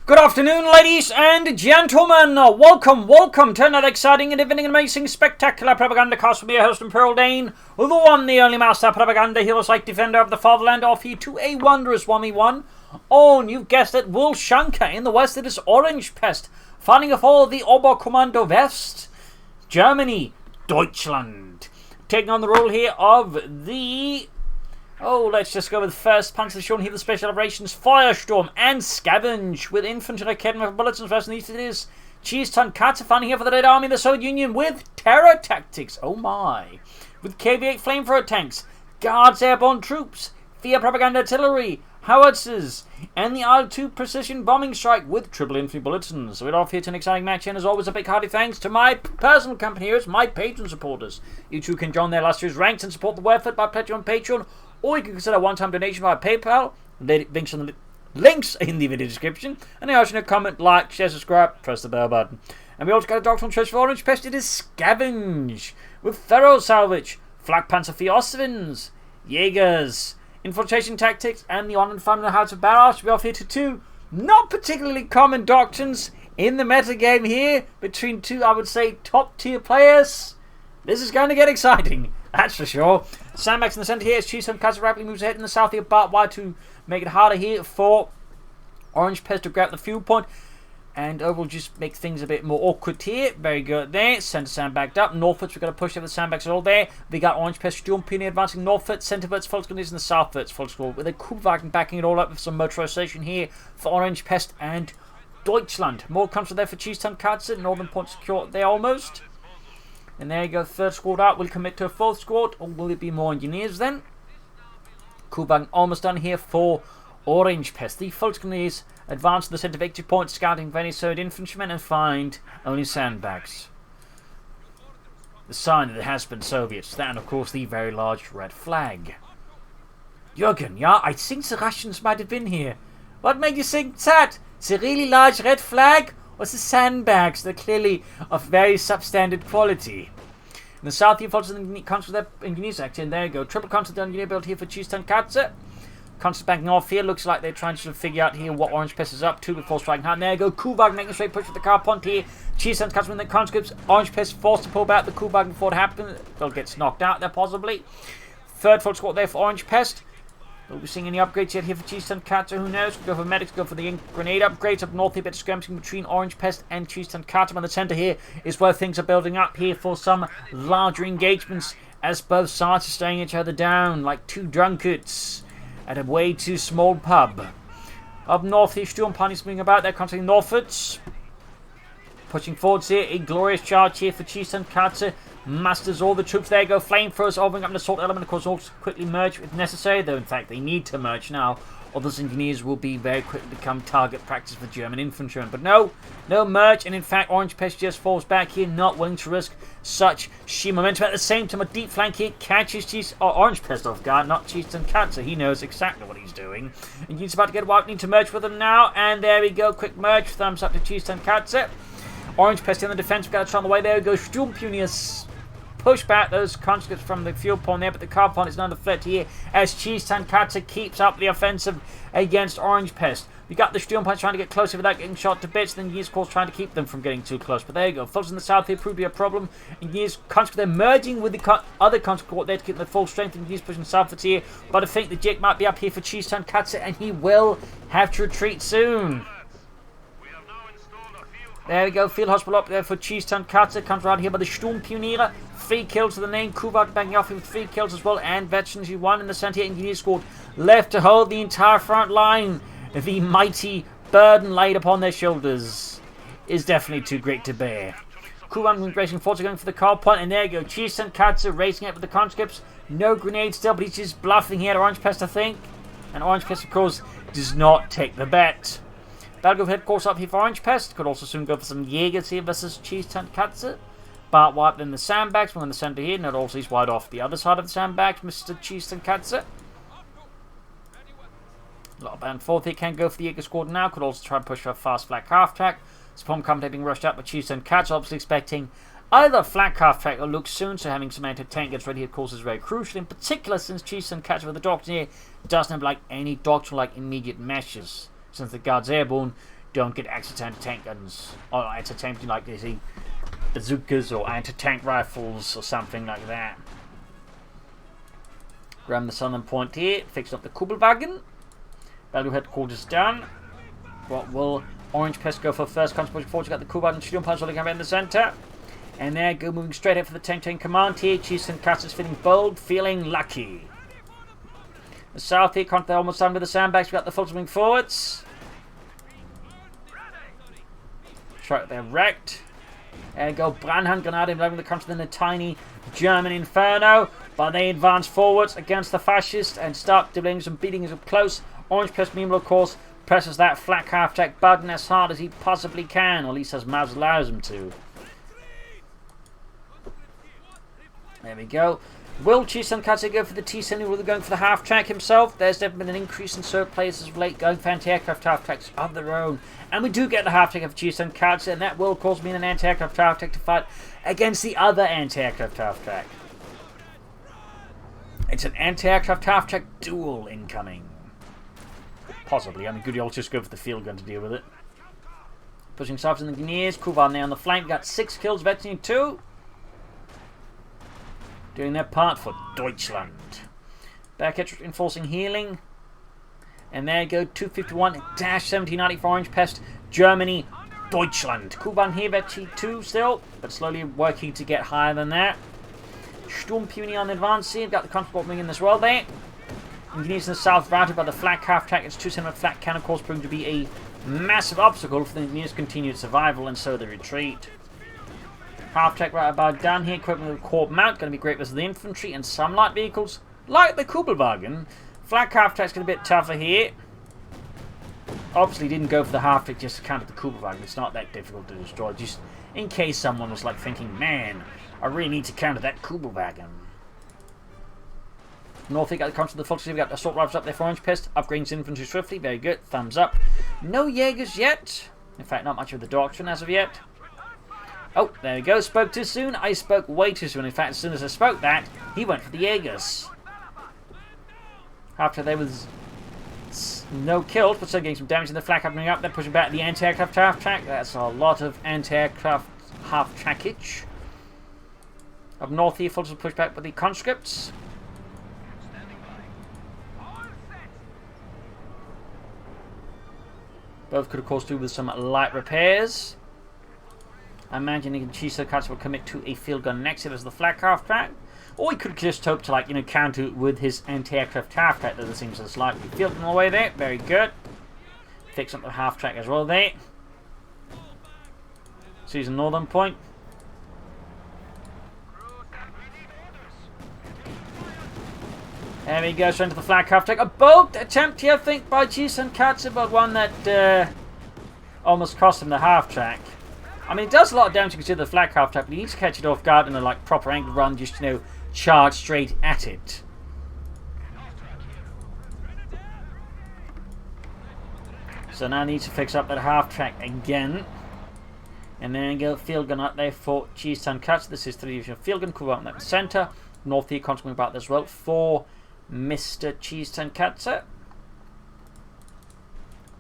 Good afternoon, ladies and gentlemen. Welcome to another exciting and amazing, spectacular Propagandacast with your host, Imperial Dane, the one, the only master propaganda heroes like defender of the fatherland, off here to a wondrous 1v1 on, you've guessed it, Vilshanka. In the west, it is Orangepest, fighting of all the Oberkommando West, Germany, Deutschland, taking on the role here of the... let's just go with first Panzer shown here, the Special Operations Firestorm and Scavenge with infantry cannon with bullets, and first and east it is Tonkatsu fighting here for the Red Army of the Soviet Union with Terror Tactics, oh my, with KV-8 flamethrower tanks, Guards airborne troops, Fear propaganda artillery, howitzers, and the R2 precision bombing strike with triple infantry bulletins. So we're off here to an exciting match, and as always a big hearty thanks to my personal company heroes, my Patreon supporters. You too can join their last year's ranks and support the work by pledging on Patreon, or you can consider a one-time donation via PayPal. Links in the video description. And I also know, comment, like, share, subscribe, press the bell button. And we also got a doctor on choice for Orangepest. It is Scavenge with Feral Salvage, Flak Panzer IV Ostwinds, Jaegers, Infiltration Tactics, and the on-and family House of Barrage. We're off here to two not particularly common doctrines in the metagame here between two, I would say, top-tier players. This is going to get exciting, that's for sure. Sandbags in the centre here as Tonkatsu rapidly moves ahead in the south here, but wide to make it harder here for Orangepest to grab the fuel point. And overall just make things a bit more awkward here. Very good there. Centre sandbagged up. Northwards, we've got to push over the sandbags all there. We got Orangepest Sturm Pioneer advancing northwards. Centrewards, Volkswagen is in the southwards. Volkswagen with a Kubwagen backing it all up with some motorisation here for Orangepest and Deutschland. More comes there for Tonkatsu. Northern point secure there almost. And there you go, third squad out. Will commit to a fourth squad, or will it be more engineers then? Kubwagen almost done here for Orangepest. The Volkswagen advance to the centre victory point, scouting for any third infantrymen, and find only sandbags. The sign that it has been Soviets. That, and of course, the very large red flag. Jürgen, yeah, I think the Russians might have been here. What made you think that? The really large red flag? Was the sandbags? They're clearly of very substandard quality. In the south, he follows the comes with their engineers action. And there you go. Triple constant engineer built here for Tonkatsu. Constant backing off here. Looks like they're trying to sort of figure out here what Orangepest is up to before striking hard. There you go. Kubwagen making a straight push with the car punt here. Tonkatsu with the conscripts. Orangepest forced to pull back the Kubwagen before it happened. They'll get knocked out there possibly. Third full squad there for Orangepest. Will we seeing any upgrades yet here for Tonkatsu? Who knows? Go for medics, go for the grenade upgrades up north here, bit of skirmishing between Orangepest and Tonkatsu. On the centre here is where things are building up here for some larger engagements as both sides are staring each other down like two drunkards at a way too small pub. Up north here, Sturm Pani's moving about there, constantly northwards. Pushing forwards here, a glorious charge here for Tonkatsu. Masters all the troops. There you go. Flamethrowers opening up an assault element. Of course, also quickly merge if necessary. Though, in fact, they need to merge now. Or those engineers will be very quickly become target practice for German infantrymen. But no merge. And in fact, Orangepest just falls back here, not willing to risk such sheer momentum. At the same time, a deep flank here catches Orangepest off guard, not Tonkatsu. He knows exactly what he's doing. And he's about to get wiped. Need to merge with them now. And there we go. Quick merge. Thumbs up to Tonkatsu. Orangepest in the defense. We've got to on the way. There we go. Sturm Pioneers push back those conscripts from the fuel point there, but the car point is another threat here as Tonkatsu keeps up the offensive against Orangepest. We got the Sturm Punch trying to get closer without getting shot to bits, then Years, of course, trying to keep them from getting too close. But there you go. Foes in the south here proved to be a problem. And Years, conscript, they're merging with the other conscript there to get the full strength, and Years pushing southwards here. But I think the Jake might be up here for Tonkatsu, and he will have to retreat soon. There we go, field hospital up there for Tonkatsu. Comes around here by the Sturm Pioneer. 3 kills to the name. Kubwagen banging off him with 3 kills as well. And veterans who won in the centre here. Engineer squad left to hold the entire front line. The mighty burden laid upon their shoulders is definitely too great to bear. Kubwagen racing forward, going for the car point. And there you go, Tonkatsu racing up with the conscripts. No grenade still, but he's just bluffing here at Orangepest, I think. And Orangepest, of course, does not take the bet. That'll go head course up here for Orangepest. Could also soon go for some Jaegers here versus Tonkatsu. But wiped in the sandbags. We're in the centre here. Not also he's wide off the other side of the sandbags, Mr. Tonkatsu. A lot of band forth here. Can go for the Jaeger squad now. Could also try and push for a fast flak half track. Spawn company being rushed up by Tonkatsu. Obviously expecting either flak half track or look soon. So having some anti-tank gets ready, of course, is very crucial. In particular, since Tonkatsu with the doctrine here doesn't have like any doctrine like immediate meshes. Since the Guards airborne don't get extra anti-tank guns. Or anti-tank, like the bazookas or anti-tank rifles or something like that. Grab the southern point here, fix up the Kubelwagen. Value headquarters done. What will Orangepest go for first? Concentrating forward, you got the Kubelwagen Sturmpanzer rolling around in the center. And there, go moving straight ahead for the tank command here. Chiefs feeling bold, feeling lucky. The south here, they're almost done with the sandbags. We got the full moving forwards. Right, they're wrecked. There you go, Brandhand Grenade leveling the country in a tiny German inferno. But they advance forwards against the fascists and start doing some beating up close. Orangepest, meanwhile, of course, presses that flak half-track button as hard as he possibly can, or at least as Mouse allows him to. There we go. Will Tonkatsu go for the T-70? Will they going for the half-track himself? There's definitely been an increase in certain players of late going for anti-aircraft half-tracks of their own. And we do get the half-track of Tonkatsu, and that will, of course, mean an anti-aircraft half-track to fight against the other anti-aircraft half-track. It's an anti-aircraft half-track duel incoming. Possibly. I mean, Goody will just go for the field gun to deal with it. Pushing south in the Guineas. Kuvan there on the flank. Got 6 kills, Vetting 2. Doing their part for Deutschland. Back at enforcing healing. And there you go, 251-1790 for Orangepest. Germany, Deutschland. Kuban here, Vetting 2 still, but slowly working to get higher than that. Sturmpuny on the advance here. Got the transport moving in as well there. Engineers in the south routed by the flak half-track. It's 2-7 flak can, of course, proving to be a massive obstacle for the engineers' continued survival, and so the retreat. Half-track right about down here, equipment with a Corp mount, going to be great versus the infantry and some light vehicles, like the Kubelwagen. Flak half-track's going to be a bit tougher here. Obviously didn't go for the half-track just to counter the Kubelwagen. It's not that difficult to destroy, just in case someone was like thinking, man, I really need to counter that Kubelwagen. North, we got the control of the Foxes. We got assault rifles up there for Orangepest. Upgrading infantry swiftly. Very good. Thumbs up. No Jaegers yet. In fact, not much of the Doctrine as of yet. Oh, there we go. Spoke too soon. I spoke way too soon. In fact, as soon as I spoke that, he went for the Jaegers. After there was no kills, but still getting some damage in the flak happening up. They're pushing back the anti-aircraft half-track. That's a lot of anti-aircraft half-trackage. Up north here, full push back with the conscripts. Both could, of course, do with some light repairs. I imagine Tonkatsu will commit to a field gun next if it's the flak half-track. Or he could just hope to, like, counter it with his anti-aircraft half-track that seems so slightly. Field gun away there. Very good. Fix up the half-track as well there. Sees a northern point. There we go, straight into the flag half-track. A bold attempt here, I think, by Tonkatsu, but one that almost cost him the half-track. I mean, it does a lot of damage to consider the flag half-track, but he needs to catch it off guard in a proper angle run, just, charge straight at it. So now I need to fix up that half-track again. And then go field gun up there for Tonkatsu. This is 3rd Division field gun, cover up in the centre. North here, constantly about this as well for Mr. Tonkatsu.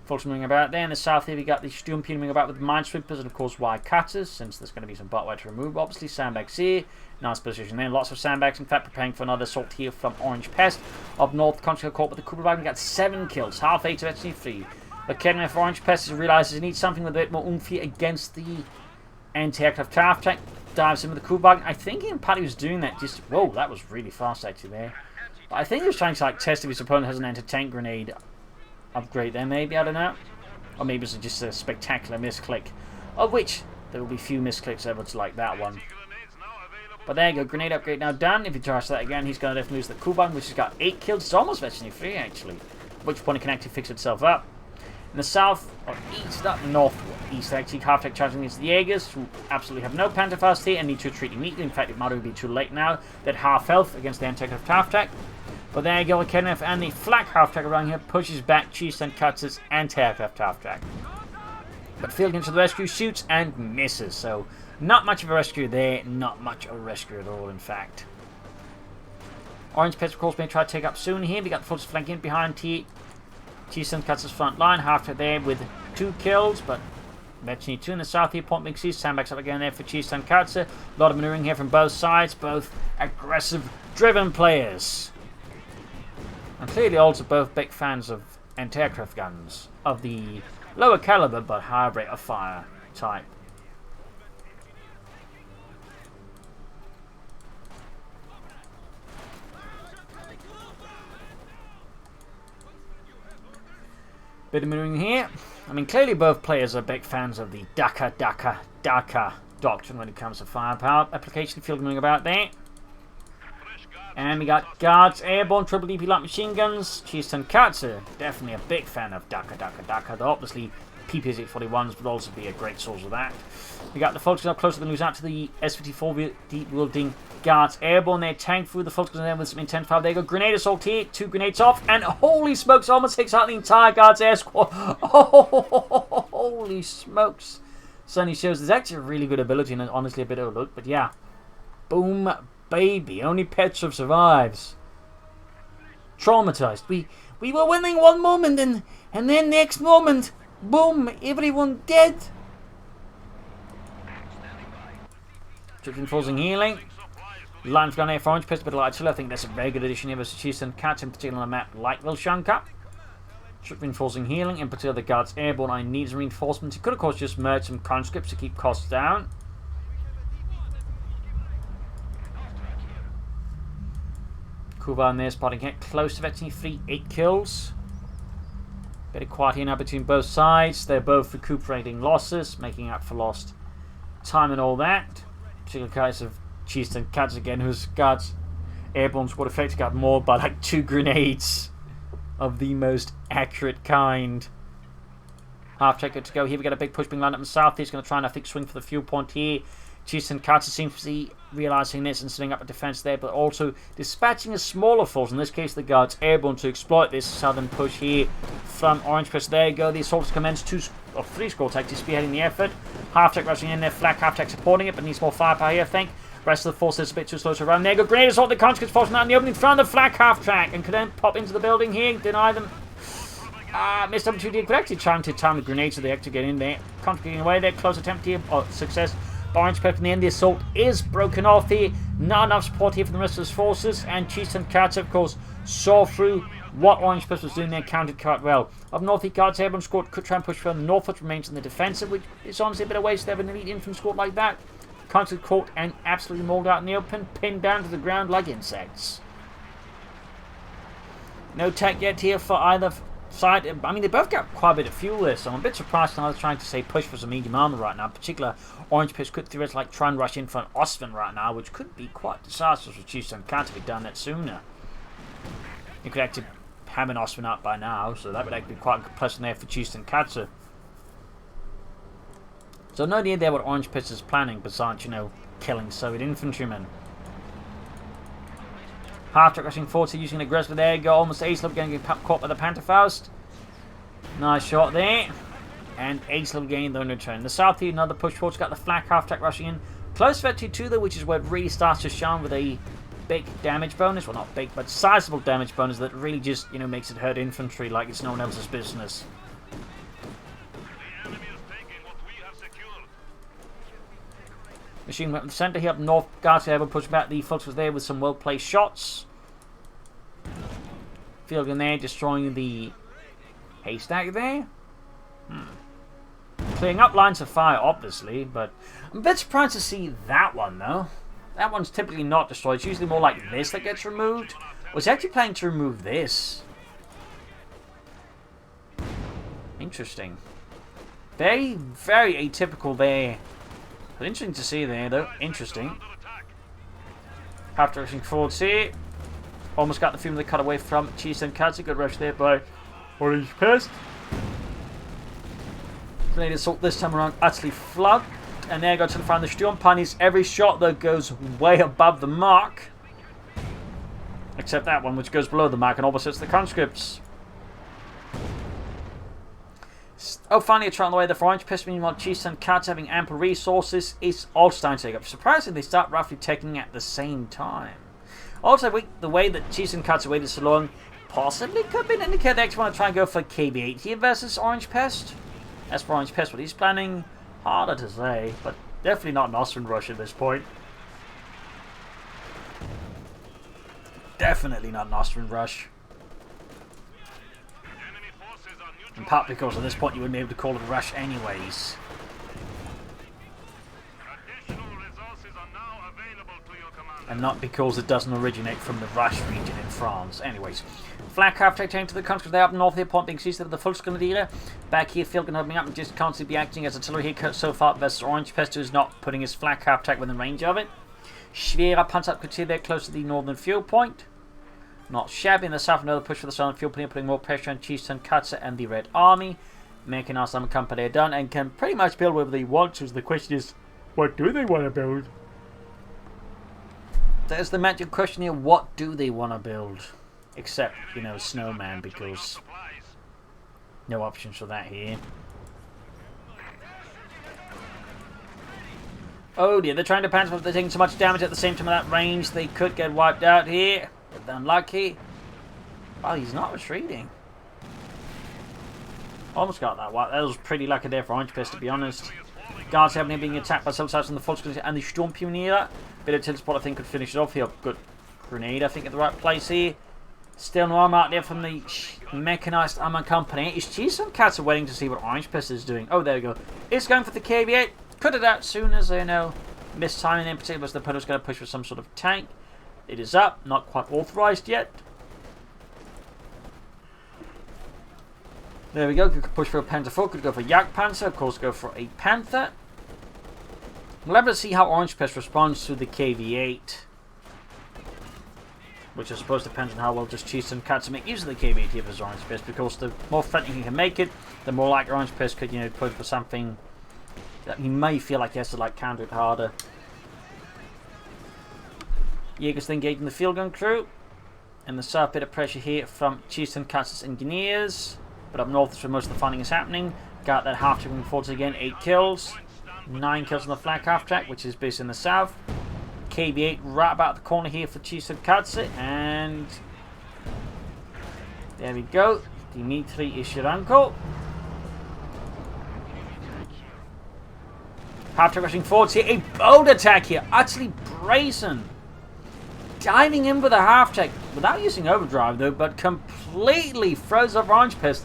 Full moving about there. In the south here, we got the Sturmpuny moving about with minesweepers and, of course, wire cutters, since there's going to be some botwire to remove. Obviously, sandbags here. Nice position there. Lots of sandbags, in fact, preparing for another assault here from Orangepest. Up north, Contra caught with the Kubelwagen. Got 7 kills. Half 8 to actually 3. But Kedman for Orangepest realizes he needs something with a bit more oomph here against the anti-aircraft half-track. Dives in with the Kubelwagen. I think in part he was doing that just... Whoa, that was really fast actually there. But I think he was trying to test if his opponent has an anti-tank grenade upgrade there, maybe, I don't know. Or maybe it's just a spectacular misclick. Of which there will be few misclicks ever to like that one. But there you go, grenade upgrade now done. If he tries that again, he's going to definitely lose the Kubelwagen, which has got 8 kills. It's almost virtually free actually. At which point it can actually fix itself up. In the south, or east, up north-east, actually, half-track charging against the Jaegers, who absolutely have no Pantherfast here and need to retreat immediately. In fact, it might be too late now. That half-health against the anti-aircraft half-track. But there you go, Kenneth, and the flak half-track around here pushes back Tonkatsu's anti-aircraft half-track. But field gun to the rescue, shoots and misses. So, not much of a rescue there, not much of a rescue at all, in fact. Orangepest, of course, may try to take up soon here. We got the forces flanking behind Tonkatsu's front line, half-track there with 2 kills, but eventually 2 in the south here. Point Big C, sandbags up again there for Tonkatsu. A lot of maneuvering here from both sides, both aggressive, driven players. And clearly also both big fans of anti-aircraft guns, of the lower caliber but higher rate of fire type. Bit of maneuvering here. I mean, clearly both players are big fans of the Daka doctrine when it comes to firepower application. Field maneuvering about there. And we got guards, airborne, triple DP light machine guns. Tonkatsu, definitely a big fan of Daka. Though obviously PPS-841s would also be a great source of that. We got the Volkswagen up closer than lose out to the S-54 wielding guards, airborne. They tank through the Volkswagen there with some intent 5. There you go, grenade assault here, 2 grenades off, and holy smokes, almost takes out the entire guards air squad. Oh, holy smokes. Certainly shows there's actually a really good ability and honestly a bit overlooked, but yeah. Boom. Baby, only Petrov survives. Traumatized. We were winning one moment and then next moment, boom, everyone dead. Drifting falls and healing. Lines gone there for Orangepest, but I think that's a very good addition here versus Tonkatsu, in particular on a map like Vilshanka. Drifting falls and healing, in particular the guards airborne. I need some reinforcements. He could of course just merge some conscripts to keep costs down. Kuba in there spotting hit close to vetting 8 kills. Bit of quiet here now between both sides. They're both recuperating losses, making up for lost time and all that. Particular case of Tonkatsu again, whose guards airborne squad effect got more by like 2 grenades of the most accurate kind. Half check to go here. We got a big push being lined up in the south. He's going to try and I think swing for the fuel point here. Tonkatsu seems to be realising this and setting up a defence there, but also dispatching a smaller force, in this case the guards airborne, to exploit this southern push here from Orangepest. There you go, the assaults commence 2 or 3 score tactics spearheading the effort. Half-tech rushing in there, flak half-tech supporting it, but needs more firepower here I think. Rest of the force is a bit too slow to run. There you go, grenade assault, the conscripts forcing out in the opening from the flak half-track, and could then pop into the building here, deny them. Missed opportunity, could actually try to time the grenades so they actually get in there. Conscript getting away there, close attempt here, success. Orangepest in the end, the assault is broken off here. Not enough support here from the rest of his forces, and Tonkatsu, of course, saw through what Orangepest was doing there, countered quite well. Up north, the guards airborne squad could try and push further northwards, remains in the defensive, which is honestly a bit of waste to have an elite infantry squad like that. Constant caught and absolutely mauled out in the open, pinned down to the ground like insects. No tech yet here for either side. I mean, they both got quite a bit of fuel there, so I'm a bit surprised now they're trying to say push for some medium armor right now. In particular, Orangepest could theoretically like try and rush in for an Ostman right now, which could be quite disastrous for Tonkatsu if he'd done that sooner. You could actually have an Ostman up by now, so that would actually be quite a good person there for Tonkatsu. So no idea there what Orangepest is planning besides, you know, killing Soviet infantrymen. Half-track rushing forward, so using aggressive. There you go, almost ace-level getting caught by the Pantherfaust. Nice shot there. And ace-level gain though in return. The south here, another push forward, got the flak half-track rushing in. Close to 2 though, which is where it really starts to shine with a big damage bonus. Well, not big, but sizable damage bonus that really just, you know, makes it hurt infantry like it's no one else's business. Machine weapon center here up north. Guards able to push back. The Fox was there with some well-placed shots. Field in there, destroying the haystack there. Clearing up lines of fire, obviously, but I'm a bit surprised to see that one, though. That one's typically not destroyed. It's usually more like this that gets removed. Was actually planning to remove this. Interesting. Very, very atypical there. But interesting to see there, though. Interesting. After rushing forwards here. Almost got the film they cut away from Tonkatsu. Good rush there by Orangepest. Grenade assault this time around utterly flood. And there goes to find the Sturmpannies. Every shot, though, goes way above the mark. Except that one, which goes below the mark and almost hits the conscripts. Oh, finally a trial on the way. The Orangepest, meanwhile, Tonkatsu having ample resources, is also starting to take up. Surprisingly, they start roughly taking at the same time. Also, the way that Tonkatsu waited so long possibly could be an indicator they actually want to try and go for KB8 here versus Orangepest. As for Orangepest, what he's planning, harder to say, but definitely not an Austrian rush at this point. Definitely not an Austrian rush. In part because at this point you wouldn't be able to call it a rush anyways. And not because it doesn't originate from the Rush region in France. Anyways, flak half taken to the country there up north here, point being seized of the Volksgrenadiere. Back here, Filken opening up and just constantly be acting as artillery here so far versus Orangepest, who is not putting his flak half tack within range of it. Schwerer Panzerabkreuz there close to the northern field point. Not shabby in the south, another push for the southern field point, putting more pressure on Tonkatsu and the Red Army. Making our summer company done and can pretty much build whatever they want to. So the question is, what do they want to build? There's the magic question here, what do they want to build? Except, you know, Snowman, because no options for that here. Oh dear, they're trying to panic, but they're taking so much damage at the same time at that range, they could get wiped out here. But they're unlucky. Oh, he's not retreating. Almost got that wipe. That was pretty lucky there for Orangepest, to be honest. Guards having being attacked by Subsides and the Volksgrenadier and the Sturmpionier. Bit of Tilspot, I think, could finish it off here. Good grenade, I think, at the right place here. Still no armor out there from the Mechanized Armor Company. Is Tonkatsu waiting to see what Orangepest is doing? Oh, there we go. It's going for the KV-8. Cut it out soon as they know. Mistiming in particular, as the opponent's going to push for some sort of tank. It is up, not quite authorized yet. There we go. Could push for a Panther 4. Could go for Jagdpanzer. Of course, go for a Panther. We'll have to see how Orangepest responds to the KV-8. Which I suppose depends on how well just Tonkatsu make use of the KV-8 here for Orangepest. Because the more threatening he can make it, the more like Orangepest could, you know, push for something that he may feel like he has to like counter it harder. Jaegers engaging the field gun crew. And the south bit of pressure here from Tonkatsu's engineers. But up north is where most of the fighting is happening. Got that half track moving forwards again. 8 kills. 9 kills on the flank half track, which is based in the south. KV-8 right about the corner here for Tonkatsu. And there we go. Dmitry Ishiranko. Half track rushing forwards here. A bold attack here. Utterly brazen. Diving in with a half track without using overdrive though, but completely throws off Orangepest.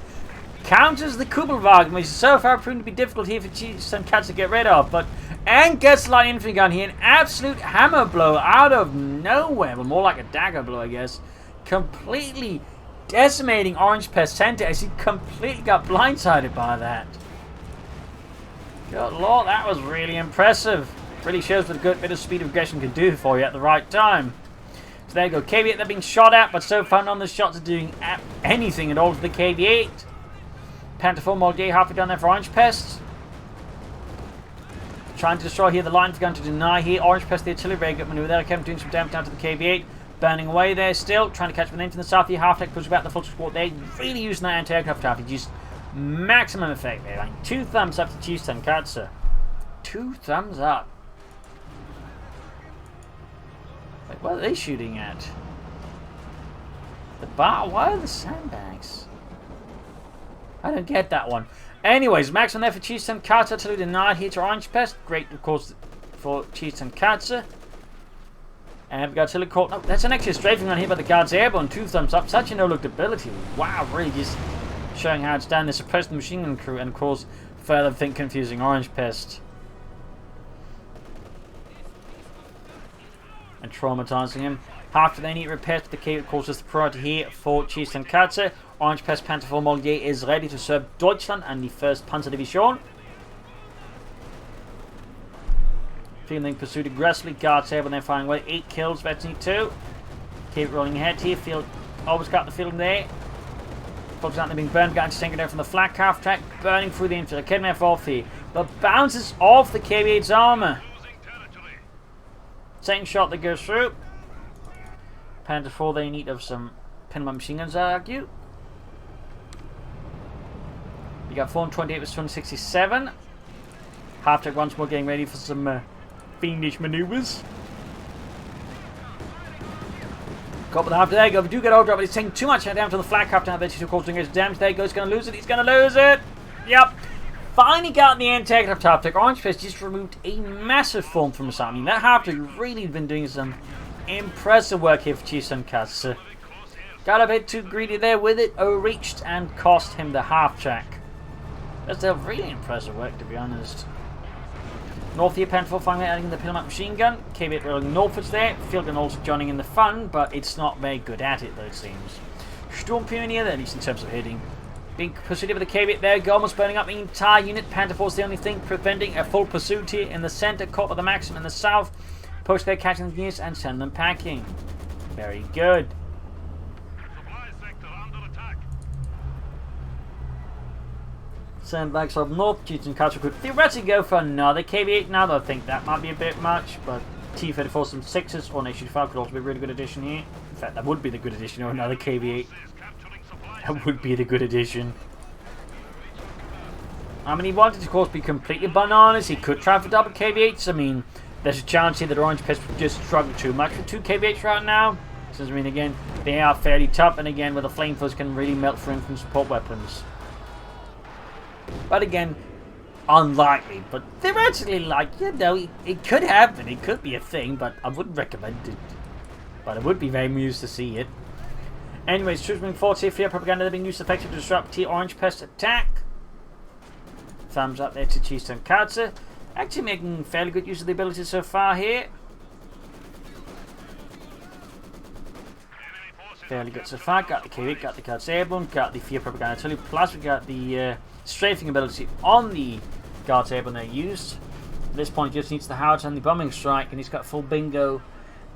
Counters the Kubelwagen, which is so far proven to be difficult here for Tonkatsu to get rid of, and gets the light infantry gun here. An absolute hammer blow out of nowhere, but more like a dagger blow, I guess. Completely decimating Orangepest center as he completely got blindsided by that. Good lord, that was really impressive. Really shows what a good bit of speed of aggression can do for you at the right time. So there you go, KV-8 they're being shot at, but so far none of the shots are doing anything at all to the KV-8. Panther 4 Moldier halfway down there for Orangepest. Trying to destroy here the line for gun to deny here. Orangepest, the artillery, very good maneuver there. Kept doing some damage down to the KV-8. Burning away there still. Trying to catch one into the south here. Half deck pushes back the full squad there. Really using that anti-aircraft half. He used maximum effect there. Like 2 thumbs up to Tonkatsu. 2 thumbs up. Wait, what are they shooting at? The bar? Why are the sandbags? I don't get that one. Anyways, max on there for Tonkatsu. Artillery denied here to Orangepest. Great, of course, for Tonkatsu. And we've got artillery caught. No, that's an extra strafing on here by the guards airborne. 2 thumbs up. Such a no-look ability. Wow, really just showing how it's done. They suppress the machine gun crew and, of course, further think confusing Orangepest. And traumatizing him. After they need repairs to the cave, of course, is the priority here for Tonkatsu. Orangepest Panther 4 Moldier is ready to serve Deutschland and the 1st Panzerdivision. Feeling pursued aggressively. Guards airborne, they're firing away. 8 kills, Vetsny 2. Keep rolling ahead here. Field always got the feeling there. Folks out there being burned. Got anti-tank there from the flak half track. Burning through the infantry. Killing F off here. But bounces off the KV-8's armor. Second shot that goes through. Panther 4, they need of some pinman machine guns, I argue. You got 428 with 267. Half track once more getting ready for some fiendish maneuvers. Got with the half. There you go. We do get overdrive, but he's taking too much down to the flak half. Now that he's causing his damage. There he goes. He's going to lose it. He's going to lose it. Yep. Finally got the anti-aircraft tactic. Orangepest just removed a massive form from his army. That tactic really been doing some impressive work here for Tonkatsu. Got a bit too greedy there with it, overreached, and cost him the half-track. That's a really impressive work, to be honest. North here, Panther finally adding the pillman machine gun. KB rolling northwards there. Field gun also joining in the fun, but it's not very good at it, though, it seems. Storm Pioneer, at least in terms of hitting. Being pursued with the KB there, almost burning up the entire unit. Panther Force the only thing preventing a full pursuit here in the center. Caught by the Maxim in the south. Post there, catching the gears and send them packing. Very good. Send backs up north. Tonkatsu could theoretically go for another KB8 now, though I think that might be a bit much. But T-34 some 6s or Nation 5 could also be a really good addition here. In fact, that would be the good addition, or another KB8. That would be the good addition. I mean, he wanted to, of course, be completely bananas. He could try for double KB8s. I mean, there's a chance here that Orangepest would just struggle too much with 2 KB8s right now. Since, I mean, again, they are fairly tough, and again, with the flamethrowers can really melt through them from support weapons. But again, unlikely. But theoretically, like, you know, it could happen. It could be a thing, but I wouldn't recommend it. But I would be very amused to see it. Anyways, troops moving forward here for propaganda. They're being used effectively to disrupt Orangepest attack. Thumbs up there to Tonkatsu. Actually making fairly good use of the ability so far here. Fairly good so far. Got the K8, got the Guards Airborne, got the Fear Propaganda Artillery, plus we got the strafing ability on the Guards Airborne they used. At this point, he just needs the Howitzer and the Bombing Strike, and he's got full bingo.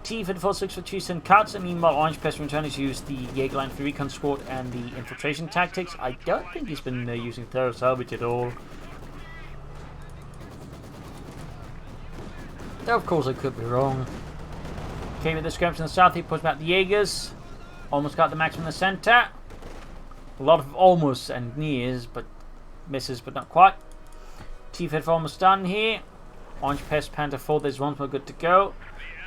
T-34-6 for Tonkatsu. Meanwhile, Orangepest returns to use the Jägerline for Recon Squad and the Infiltration Tactics. I don't think he's been using Thorough Salvage at all. Though, of course, I could be wrong. Came with the skirmish in the south, he pushed back the Jaegers. Almost got the Maxim in the center. A lot of almost and nears, but misses, but not quite. T-34 almost done here. Orangepest, Panther 4, there's one more good to go.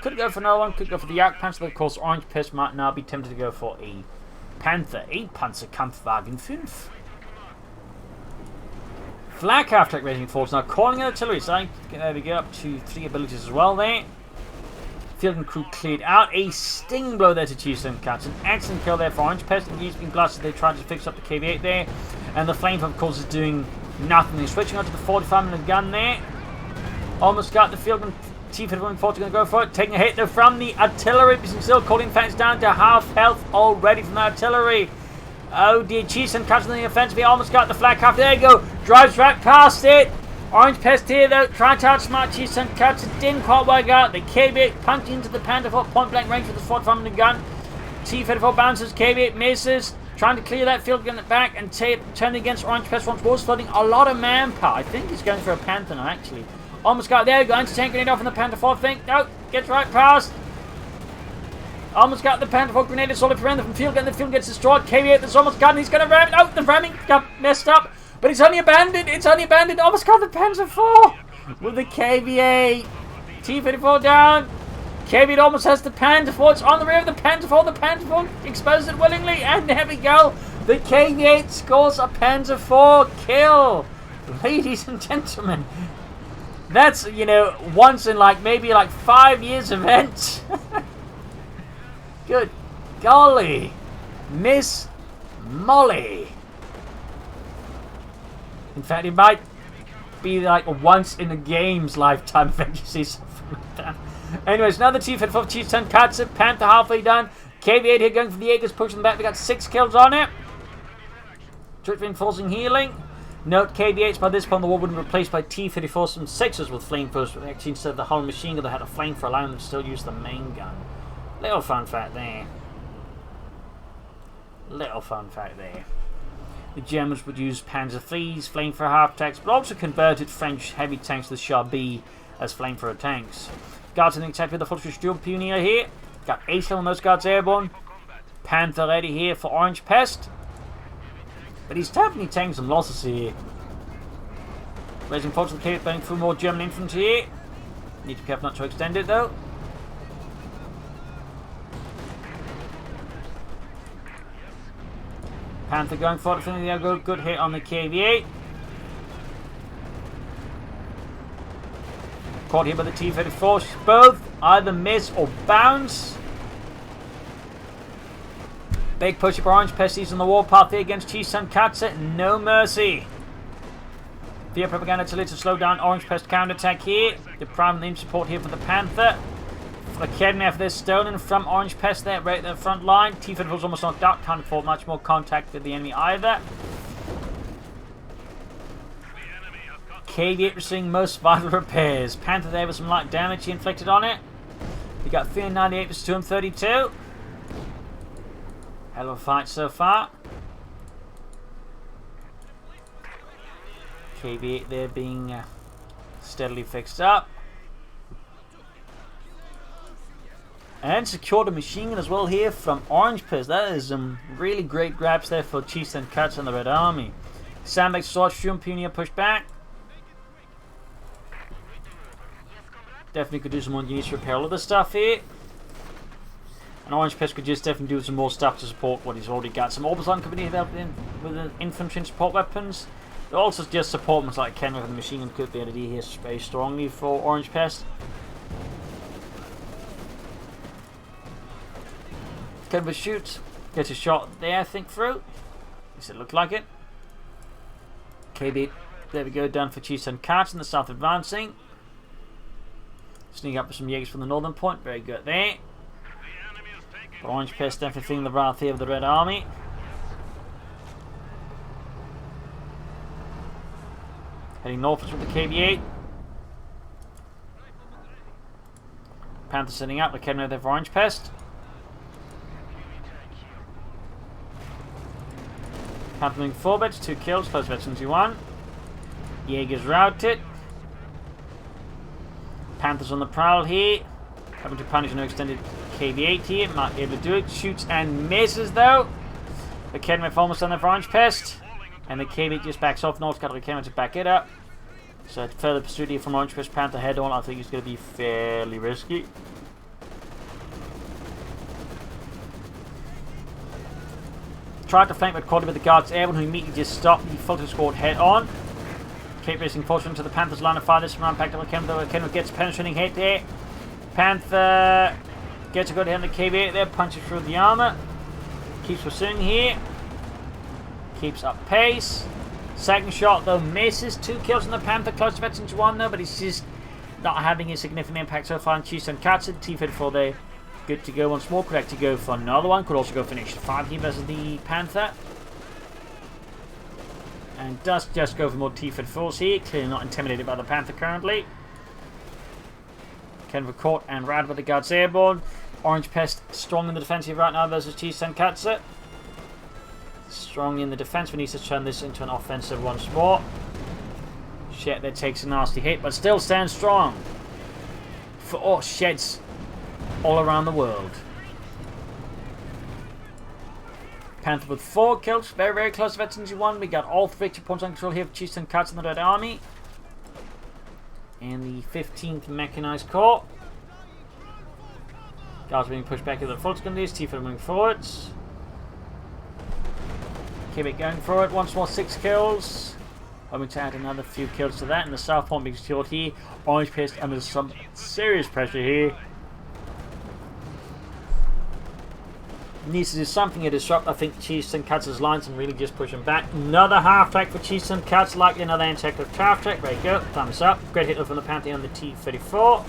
Could go for another one, could go for the Jagdpanzer, but of course Orangepest might now be tempted to go for a Panther, a Panzerkampfwagen 5. Flak half-track rating force now calling artillery, so there we go, up to 3 abilities as well there. Field and crew cleared out, a sting blow there to Tonkatsu, an excellent kill there for Orangepest, and using glasses they tried to fix up the KB8 there, and the flamethrower of course is doing nothing. They're switching on to the 45mm gun there, almost got the field and T-34 going to go for it, taking a hit though from the artillery, but still calling facts down to half health already from the artillery. Oh dear, Tonkatsu on the offensive, he almost got the flak half, there you go, drives right past it. Orangepest here though, trying to outsmart Tonkatsu, didn't quite work out. The KB8 punched into the Panther 4 point blank range with the 45mm gun. T-34 bounces, KB8 misses, trying to clear that field gun back and turn against Orangepest once more, flooding a lot of manpower. I think he's going for a Panther now actually. Almost got there, going to tank grenade off on the Panther 4 thing. No, gets right past. Almost got the Panther 4 grenade, solid for from field gun, the field gets destroyed. KB8 that's almost got, and he's going to ram it. Oh, the ramming got messed up. But it's only abandoned, almost got the Panzer 4 with the KB8. T-34 down. KB8 almost has the Panther 4, it's on the rear of the Panther 4, the Panther 4 exposes it willingly, and there we go. The KB8 scores a Panzer 4 kill. Ladies and gentlemen, that's, you know, once in like maybe like 5 years event. Good golly, Miss Molly. In fact, it might be like a once in a game's lifetime event you see something like that. Anyways, now the T-34 Tonkatsu, Panther halfway done. KB8 here going for the Jaegers, pushing them back. We got 6 kills on it. Troops reinforcing healing. Note KB8s by this point the war would be replaced by T-34 some 6s with flamethrowers, but actually instead of the whole machine gun they had a flamethrower allowing them to still use the main gun. Little fun fact there. The Germans would use Panzer IIIs, flamethrower half-tanks, but also converted French heavy tanks to the Charbie as flamethrower tanks. Guards in the attack with the Fortress Storm Pioneer here. Got 8 on those Guards airborne. Panther ready here for Orangepest. But he's definitely taking some losses here. Raising forward to the Cape, burning through more German infantry here. Need to be careful not to extend it though. Panther going forward, feeling the good hit on the KV8. Caught here by the T-34. Both either miss or bounce. Big push up Orangepest. He's on the warpath here against Tonkatsu. No mercy. Via Propaganda to slow down Orangepest counterattack here. The prime name support here for the Panther. For the Kedmev, they're stolen from Orangepest there, right at the front line. T-34's almost knocked out. Can't afford much more contact with the enemy either. KV-8 receiving most vital repairs. Panther there with some light damage he inflicted on it. We got 398 versus 232. Hell of a fight so far. KV-8 there being steadily fixed up. And secured a machine gun as well here from Orangepest. That is some really great grabs there for Tonkatsu and the Red Army. Sandbag CoH2 and Pioneer pushed back. Definitely could do some more units to repair all of the stuff here. And Orangepest could just definitely do some more stuff to support what he's already got. Some Orbital company helped in with the infantry and support weapons. But also just supportments like Ken with the machine gun could be able to do here very strongly for Orangepest. Ken shoots, gets a shot there, I think, through. At least it looked like it. KB, there we go, down for Tonkatsu in the south advancing. Sneak up with some Jaegers from the northern point, very good there. But Orangepest definitely feeling the wrath here of the Red Army. Heading northwards with the KV-8. Panther setting up, the Kedmev there for Orangepest. Panther moving forward, 2 kills, close veterans 1. Jaegers routed. Panthers on the prowl here. Having to punish an extended KV-8 here. Might be able to do it. Shoots and misses though. The Kedmev almost on the Orangepest. And the KV-8 just backs off. North's got the Kedmev to back it up. So further pursuit here from Orangepest. Panther head on. I think it's going to be fairly risky. Tried to flank but caught him with the guards airborne who immediately just stopped. He filter scored head on. Keep racing fortune to the Panther's line of fire. This round packed up with Kendall. Kendall gets a penetrating hit there. Panther gets a good hit on the KV-8 there. Punches through the armor. Keeps pursuing here. Keeps up pace. Second shot though misses. 2 kills on the Panther. Close to veterans 1 though, but he's just not having a significant impact so far on Tonkatsu. T-34 there. Good to go once more. Could actually go for another one. Could also go finish 5 here versus the Panther. And does just go for more T-34s here. Clearly not intimidated by the Panther currently. Kenva caught and routed by the guards airborne. Orangepest strong in the defensive right now versus Tonkatsu. Strong in the defense. We need to turn this into an offensive once more. Shed there takes a nasty hit, but still stands strong. For sheds all around the world. Panther with 4 kills, very, very close to veterans 1. We got all 3 victory points on control here for Tonkatsu and the Red Army. And the 15th Mechanized Corps. Guards being pushed back into the full secondary. T-4 moving forwards. Keep it going forward. Once more, 6 kills. Hoping to add another few kills to that. And the south point being secured here. Orangepest under some serious pressure here. Needs to do something to disrupt, I think, Tonkatsu's lines and really just push him back. Another half track for Tonkatsu, likely another anti-aircraft half track. There you go, thumbs up. Great hit from the Panther on the T-34.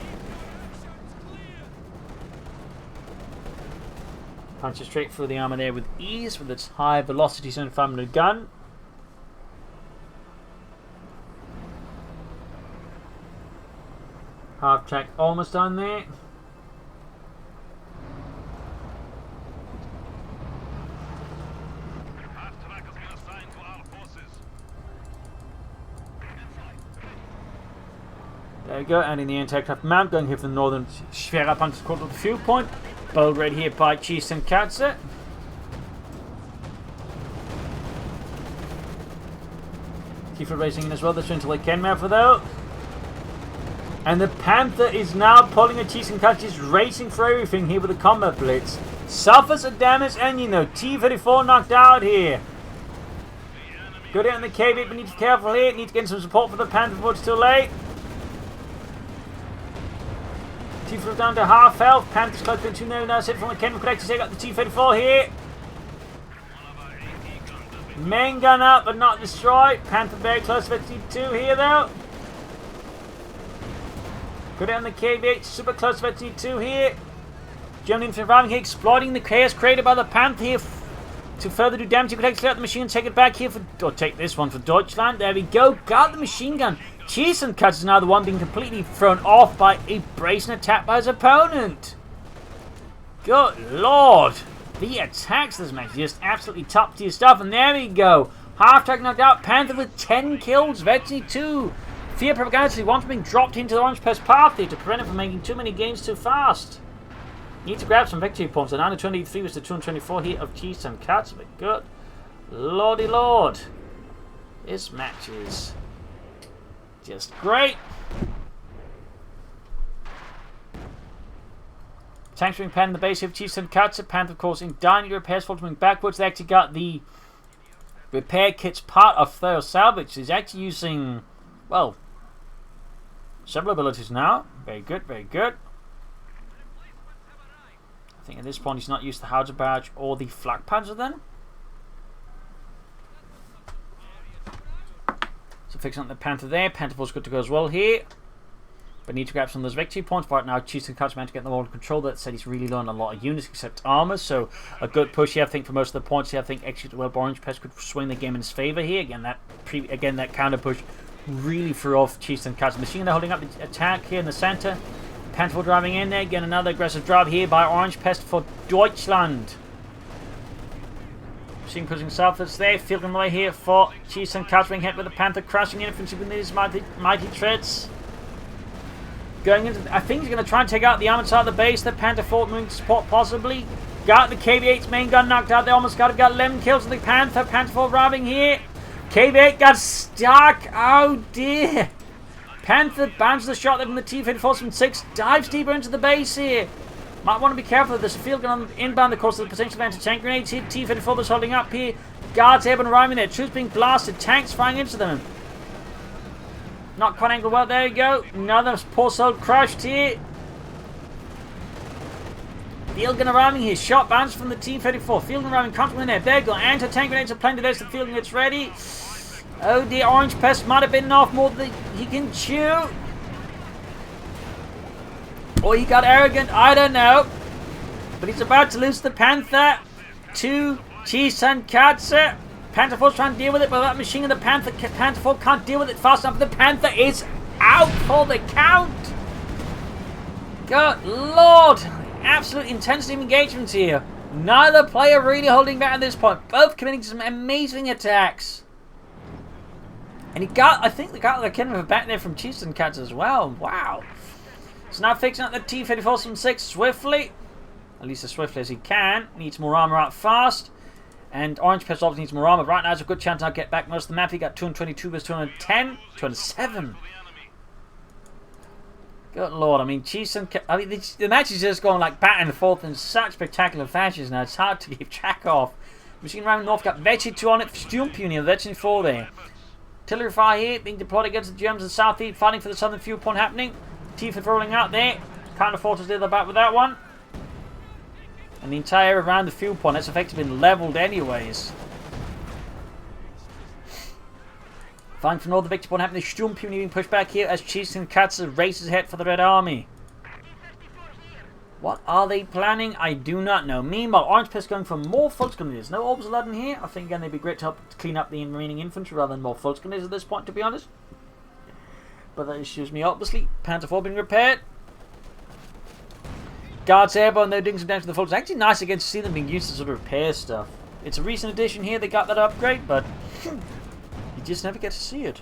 Punches straight through the armor there with ease with its high velocity 75mm gun. Half track almost done there. There we go, adding the anti-aircraft mount, going here for the northern Schwerpunkt called the fuel point. Bold red here by Tonkatsu. Keep racing in as well, this into like Kenmouth though. And the Panther is now pulling a Tonkatsu, just racing for everything here with the combat blitz. Suffers a damage and T-34 knocked out here. Good hit on the KV, but need to be careful here. Need to get some support for the Panther before it's too late. T-34 down to half health. Panther's close to 2 now. Hit from the chemical connector. Take out the T-34 here. Main gun up, but not destroyed. Panther very close to T2 here, though. Go down the KV8. Super close to T2 here. German infantry arriving here, exploiting the chaos created by the Panther here to further do damage. You can take out the machine and take it back here for... Or take this one for Deutschland. There we go. Got the machine gun. Cheesenkatz is now the one being completely thrown off by a brazen attack by his opponent. Good lord. The attacks this match just absolutely top tier stuff. And there we go. Half-track knocked out. Panther with 10 kills. Vetsy 2. Fear Propagandacast once being dropped into the Orangepest path here to prevent it from making too many games too fast. Need to grab some victory points. The 923 was the 224 here of Cheesenkatz. But good lordy lord. This match is just great. Tanks being panned in the base of Cheesenkatz. Panther, of course, in dying repairs, faltering backwards. They actually got the repair kits part of thorough salvage. He's actually using, well, several abilities now. Very good, very good. I think at this point he's not used the Howitzer Barrage or the Flak Panzer then. So fixing up the Panther there. Panther's good to go as well here. But need to grab some of those victory points. Right now, Cheesenkatz managed to get them all under control. That said, he's really low on a lot of units except armor. So a good push here, I think, for most of the points here. I think Execute Well Orangepest could swing the game in his favor here. Again, that counter push really threw off Cheesenkatz. Machine gun holding up the attack here in the center. Panther driving in there. Again, another aggressive drive here by Orangepest for Deutschland. Machine pushing southwards there. Fielding away here for Cheesenkatz being hit with the Panther, crashing infantry with these mighty treads. Going into, I think he's going to try and take out the armored side of the base. The Panther fort moving to support possibly. Got the KV8's main gun knocked out. They almost got 11 kills with the Panther. Panther fort arriving here. KV8 got stuck. Oh dear. Panther bounces the shot there from the T-34 from 6. Dives deeper into the base here. Might want to be careful of this field gun on the inbound, of course, of the potential anti-tank grenades here. T-34 was holding up here. Guards airborne arriving there. Troops being blasted. Tanks flying into them. Not quite angled well. There you go. Another poor soul crushed here. Field gun arriving here. Shot bounce from the T-34. Field gun arriving comfortably in there. There you go. Anti-tank grenades are plenty. There's the field gun gets ready. Oh dear. Orangepest might have bitten off more than he can chew. Or he got arrogant. I don't know. But he's about to lose the Panther to Cheesenkatz. Panther Force trying to deal with it, but that machine and the Panther Force can't deal with it fast enough. The Panther is out for the count. Good lord. Absolute intensity of engagement here. Neither player really holding back at this point. Both committing some amazing attacks. And I think they got the kind of a back there from Cheesenkatz as well. Wow. So now fixing up the T-34 from 6 swiftly. At least as swiftly as he can. Needs more armor out fast. And Orangepest obviously needs more armor. Right now, there's a good chance I'll get back most of the map. He got 222 versus 210. 207. Good lord. I mean, the match is just going like back and forth in such spectacular fashions now. It's hard to keep track of. Machine round north got Vetsy 2 on it. Sturmpuni, Vetsy 4 there. Artillery fire here being deployed against the Germans in the southeast. Fighting for the southern fuel point happening. T-4 rolling out there. Counter forces near the back with that one. And the entire area around the fuel point has effectively been leveled anyways. Fighting for northern victory point happening. Sturmpuni being pushed back here as Cheesenkatz races ahead for the Red Army. What are they planning? I do not know. Meanwhile, Orangepest going for more Volksgrenadiers. No orbs allowed in here. I think again they'd be great to help clean up the remaining infantry rather than more Volksgrenadiers at this point, to be honest. But that issues me obviously. Panther 4 being repaired. Guards airborne, they're doing some damage to the Volks. It's actually nice again to see them being used to sort of repair stuff. It's a recent addition here, they got that upgrade, but you just never get to see it.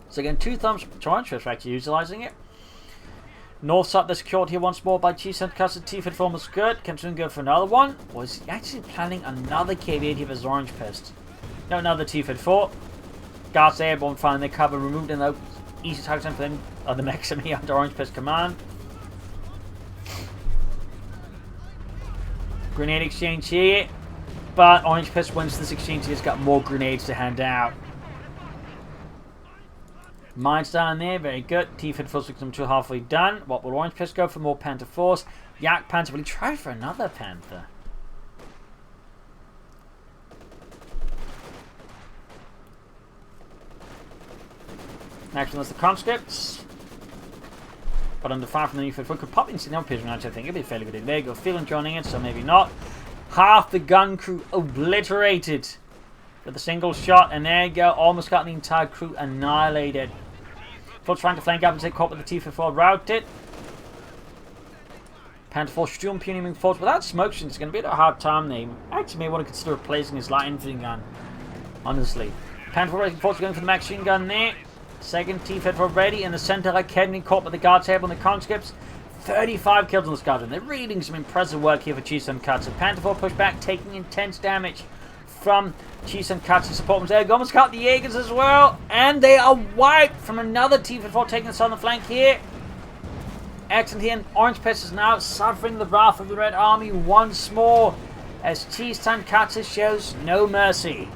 So again, 2 thumbs to Orangepest for actually utilising it. North side, they're secured here once more by Cheesenkatz. T-34 was good. Can soon go for another one. Or is he actually planning another KV-8 here with Orangepest? No, another T-34. Guards airborne, finding their cover removed and easy target time for them. The mechs under Orangepest command. Grenade exchange here. But Orangepest wins this exchange. He's got more grenades to hand out. Mines down there, very good. T-54 system 2 halfway done. What will Orangepest go for? More Panther Force. Yak Panther, will he try for another Panther? Next one is the conscripts. But under fire from the New-54 could pop into no pigeon range, I think. It'd be fairly good. There you go. Feeling joining it, so maybe not. Half the gun crew obliterated with a single shot, and there you go. Almost got the entire crew annihilated. Full trying to flank up and take caught with the T-54 routed. Panther Force Sturm Puny moving forward. Without smoke screens, it's going to be a hard time there. Actually, may want to consider replacing his light infantry gun. Honestly. Panther Force going for the machine gun there. Second T-54 ready in the center. Academy caught with the guard table and the conscripts. 35 kills on the squadron. They're really doing some impressive work here for Tonkatsu. Panther 4 pushed back, taking intense damage from Tonkatsu support. There, almost caught the Jaegers as well. And they are wiped from another T-54 taking the southern flank here. Excellent here. And Orangepest is now suffering the wrath of the Red Army once more as Tonkatsu shows no mercy.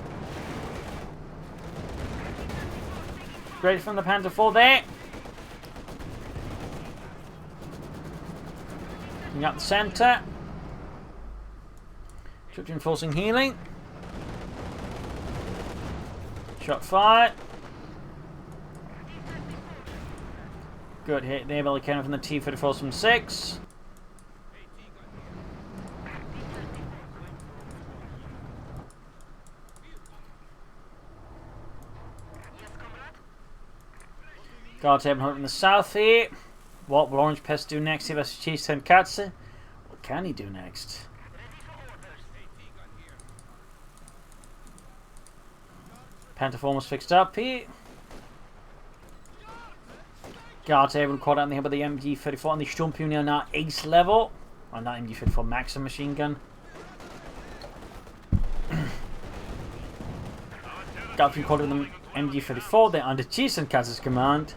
Great from the Panther 4 there. Looking up the center. Troops enforcing healing. Shot fired. Good hit there, Billy Cannon from the T-54 from 6. Guard table in the south here. What will Orangepest do next here versus Tonkatsu? What can he do next? Panther 4 almost fixed up here. Guard table caught out in the head with the MG-34 and the Sturmpuny are now ace level. Or not MG-34, Maxim machine gun. Guard table caught with the MG-34, they're under Tonkatsu's command.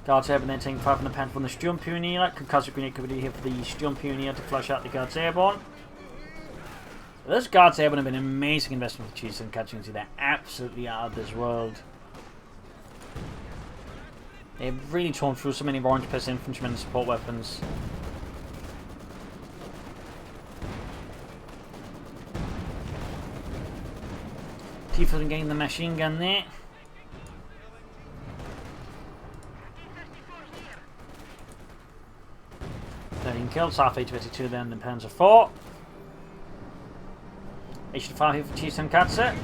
Guard table then taking fire from the Panther from the Sturmpuny. Concussive grenade could be here for the Sturmpuny to flush out the Guards Airborne. Those Guards Airborne have been an amazing investment for Tonkatsu. You can see they're absolutely out of this world. They've really torn through so many of Orangepest infantrymen and support weapons. T-4 getting the machine gun there. Kills, half 8-22 then the Panzer 4. H5 here for Tonkatsu.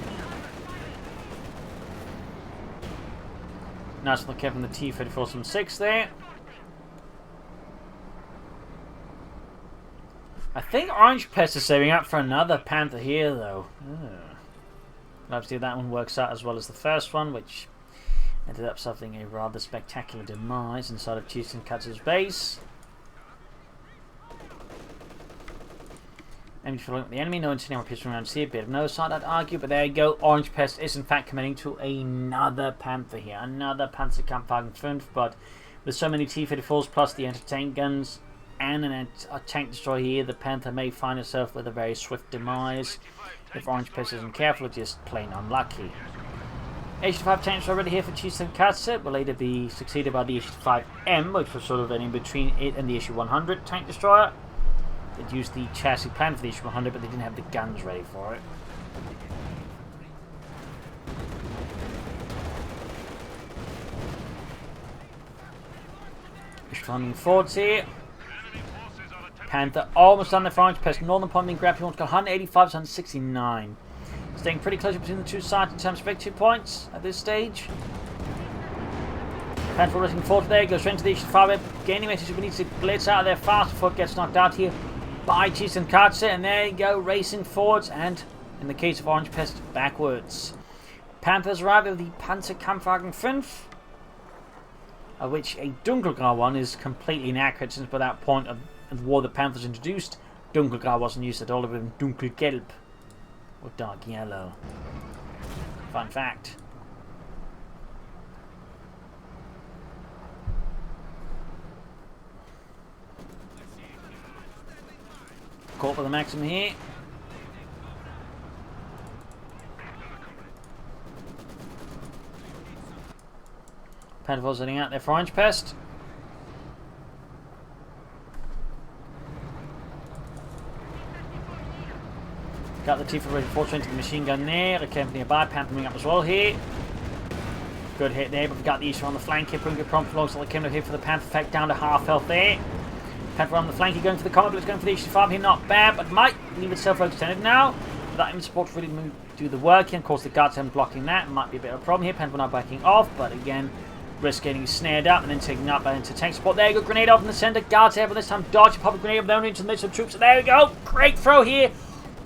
Nice look from the T-34 from 6 there. I think Orangepest is saving up for another Panther here though. Let's see if that one works out as well as the first one, which ended up suffering a rather spectacular demise inside of Tonkatsu's base. Enemy following up the enemy, no incident appears from around here, bit of no side I'd argue, but there you go. Orangepest is in fact committing to another Panther here, another Panzerkampfwagen 5, but with so many T-54s plus the anti-tank guns and a tank destroyer here, the Panther may find itself with a very swift demise if Orangepest isn't careful or just plain unlucky. H5 tanks already here for Tonkatsu, will later be succeeded by the H5M, which was sort of in between it and the Issue-100 tank destroyer. They'd used the chassis plan for the Issue-100, but they didn't have the guns ready for it. Issue-100 forwards here. Panther almost on the Orangepest. Northern point being grabbed. He wants to go 185 to 169. Staying pretty close between the two sides in terms of victory points at this stage. Panther looking forward there. Goes straight into the Issue-5. Gaining message. We need to blitz out of there fast before it gets knocked out here by Tonkatsu, and there you go, racing forwards, and in the case of Orangepest, backwards. Panthers arrive with the Panzerkampfwagen 5, of which a Dunkelgrau one is completely inaccurate, since by that point of the war the Panthers introduced, Dunkelgrau wasn't used at all, it would have been Dunkelgelb, or dark yellow. Fun fact. Caught with the Maxim here. Panther 4 sitting out there for Orangepest. Got the T-34 into the machine gun there. The camp nearby. Panther coming up as well here. Good hit there, but we've got the issue on the flank here. Putting good prompt flows like the here for the Panther effect down to half health there. Panther on the flank, he's going for the combat, but it's going for the HC5 here. Not bad, but might leave itself extended now. That in support really do the work here. Of course, the guards haven't blocking that. Might be a bit of a problem here. Panther not backing off, but again, risk getting snared up and then taken up into tank support. There you go, grenade off in the center. Guards there, but this time dodge, pop a grenade up there into the midst of troops. There we go, great throw here.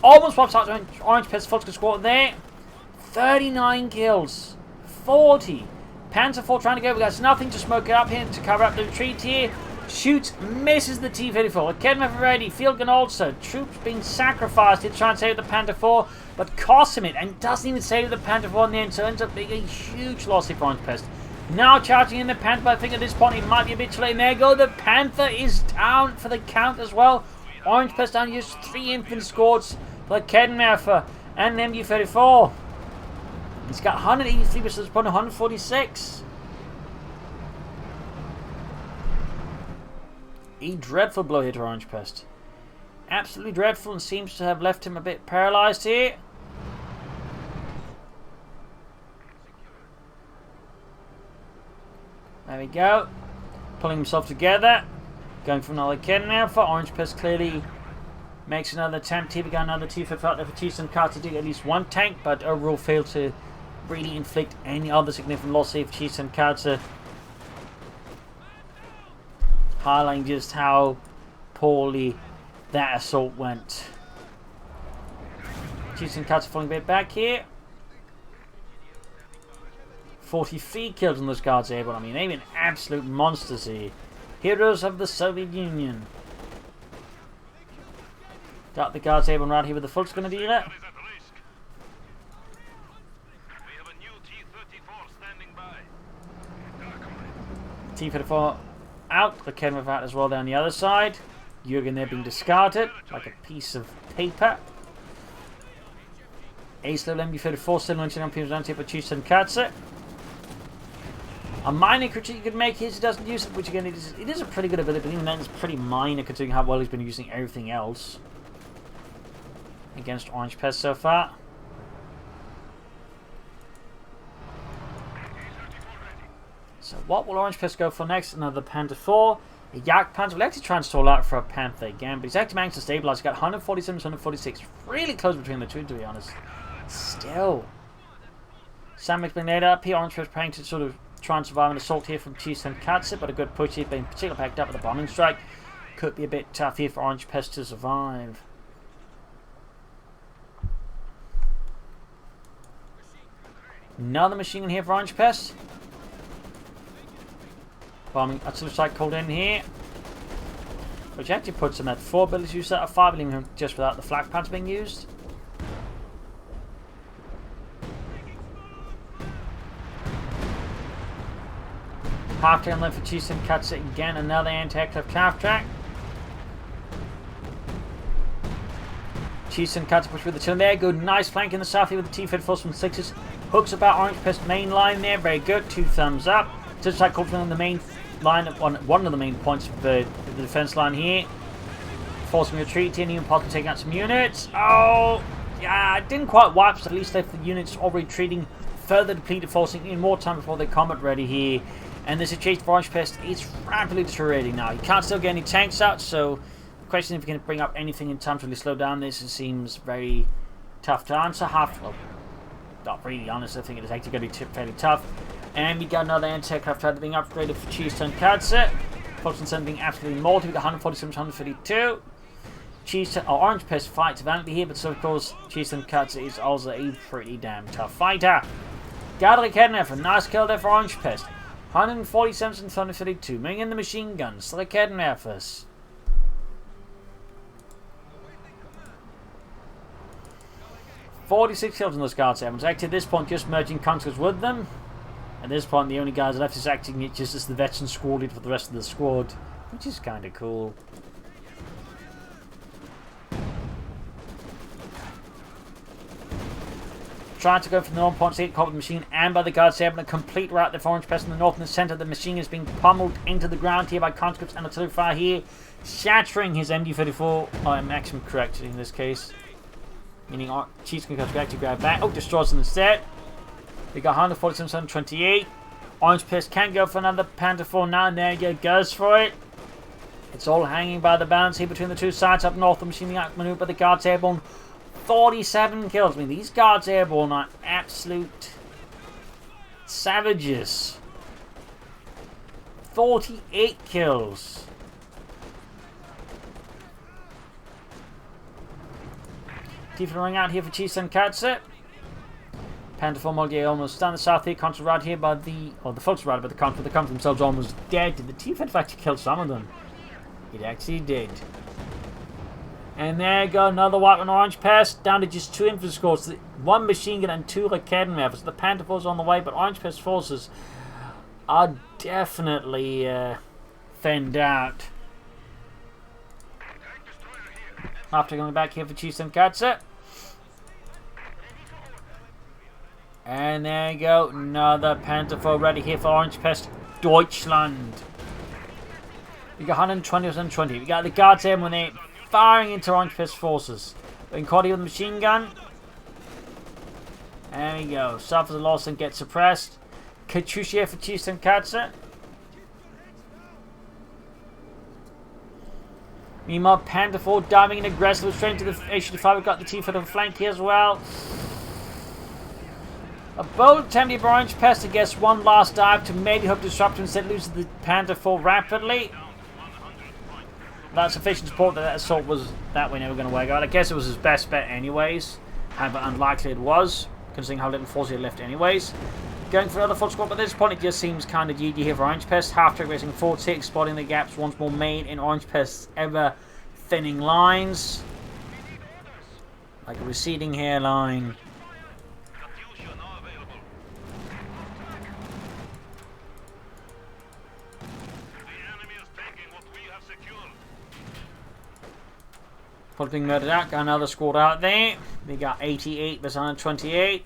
Almost wipes out Orangepest Vodka squad there. 39 kills. 40. Panther 4 trying to go. That's nothing to smoke it up here to cover up the retreat here. Shoots, misses the T-34. Kedmev ready. Field gun also. Troops being sacrificed to try and save the Panther 4, but costs him it and doesn't even save the Panther 4 in the end. So it ends up being a huge loss here for Orangepest. Now charging in the Panther, but I think at this point it might be a bit too late. And there you go. The Panther is down for the count as well. Orangepest down used 3 infantry squads. Like Kedmev and MU-34. He's got 183 versus 146. A dreadful blow here to Orangepest. Absolutely dreadful, and seems to have left him a bit paralysed here. There we go. Pulling himself together. Going for another Kedmev for Orangepest clearly. Makes another attempt here. We got another T-5 out there for Tonkatsu to do at least one tank, but overall failed to really inflict any other significant loss here for Tonkatsu. Highlighting just how poorly that assault went. Tonkatsu falling a bit back here. 43 kills on those guards here, but I mean, they've been absolute monsters here. Heroes of the Soviet Union. Got the guards able right here with the Fulk's going to deal it. T-34 out. The Kedmev out as well down the other side. Jürgen there being discarded like a piece of paper. Ace level MU-34 still launching on people down here for Tonkatsu. A minor critique you could make here is he doesn't use it, which again it is a pretty good ability, but even then it's pretty minor considering how well he's been using everything else against Orangepest so far. So what will Orangepest go for next? Another Panther 4. A Yak Panther will actually try and stall out for a Panther again, but he's actually managed to stabilize. He's got 147 to 146. Really close between the two, to be honest. Still. Samik's been laid up here. Orangepest praying to sort of try and survive an assault here from Tonkatsu, but a good push here, being particularly packed up with a bombing strike. Could be a bit tough here for Orangepest to survive. Another machine gun here for Orangepest. Bombing artillery strike called in here, which actually puts him at 4 abilities used out of 5, leaving him just without the flak pads being used. Half track left for Tonkatsu again, another anti-aircraft half track. Tonkatsu push with the turn there, good, nice flank in the south here with the T-34 from 6s. Hooks about Orangepest main line there, very good, 2 thumbs up. Just like called on the main line, one of the main points of the defense line here. Forcing retreat in, even possibly taking out some units. Oh, yeah, it didn't quite wipe, so at least left the units all retreating, further depleted, forcing in more time before they're combat ready here. And the situation for Orangepest is rapidly deteriorating now. You can't still get any tanks out, so the question if you can bring up anything in time to really slow down this, it seems very tough to answer. Well, not really honest, I think it is actually going to be fairly tough. And we got another anti-aircraft type being upgraded for Tonkatsu. Fulton 7 being absolutely mortal with 147 to 132. Orangepest fights valiantly here, but so of course Tonkatsu is also a pretty damn tough fighter. Gadrik Kedmev, a nice kill there for Orangepest. 147 to 132, bringing in the machine guns to the Kedmevers. "46 kills on those guards. Actually, at this point, just merging conquers with them. At this point, the only guys left is acting just as the veteran squad lead for the rest of the squad, which is kind of cool. trying to go for the 0.8 copper machine and by the guards here, but a complete rout there for Orangepest in the north and the centre. The machine is being pummeled into the ground here by conscripts and artillery fire here, shattering his MD-34, maximum correct in this case. Meaning Chiefs can actually grab back. Oh, destroys them instead. We got 147, 28. Orangepest can't go for another Panther 4 now, and there you go, goes for it. It's all hanging by the balance here between the two sides up north. The machine being outmaneuvered by the guards airborne. 47 kills. I mean, these guards airborne are absolute savages. 48 kills. Tifa running out here for Tonkatsu. Panther 4 Moldier almost down the south here. Contra right here by the... Oh, the folks right, but the Contra themselves almost dead. Did the Tifa in fact kill some of them? It actually did. And there you go, another wipe on Orangepest. Down to just 2 infantry scores. 1 machine gun and 2 Raketenwerfers. The Panther 4's on the way, but Orangepest forces are definitely thinned out. After going back here for Tonkatsu. And there you go, another Panther 4 ready here for Orangepest Deutschland. We got 120 or 120. We got the guards here when they're firing into Orangepest forces. Being caught here with a machine gun. There we go. Suffers a loss and gets suppressed. Kachushi here for Tonkatsu. Meanwhile, Panther 4 diving in aggressively straight into the H-35. We've got the T-4 on flank here as well. A bold attempt of Orangepest against one last dive to maybe hope to disrupt him, instead loses the Panther 4 rapidly. That's sufficient support that assault was that way never going to work out. I guess it was his best bet anyways. However unlikely it was, considering how little force he had left anyways. Going for another full squad, but at this point it just seems kind of GG here for Orangepest. Half-track racing forward 6, spotting the gaps once more made in Orangepest's ever thinning lines. Like a receding hairline. Being murdered out, got another squad out there. We got 88 versus 128.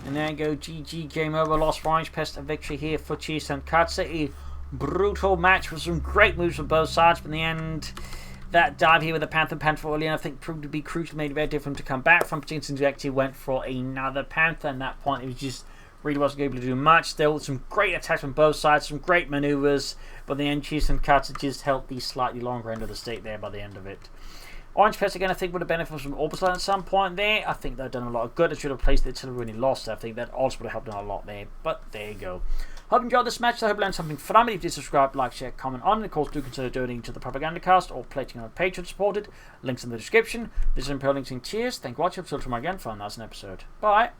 And there you go, GG, game over, lost for Orangepest, a victory here for Tonkatsu. A brutal match with some great moves from both sides, but in the end, that dive here with the Panther earlier, I think proved to be crucial, made it very different to come back from. Since he actually went for another Panther, and at that point it was just really wasn't able to do much. Still, some great attacks from both sides, some great maneuvers, but in the end, Tonkatsu just held the slightly longer end of the stick there by the end of it. Orangepest again, I think, would have benefited from Orbison at some point there. I think they've done a lot of good. They should have placed it until they really lost. I think that also would have helped them a lot there, but there you go. Hope you enjoyed this match. I hope you learned something from it. If you did, subscribe, like, share, comment on, and of course, do consider donating to the Propagandacast or pledging on Patreon to support it. Links in the description. This is Imperial Links. Cheers. Thank you for watching. Until tomorrow again for another episode. Bye.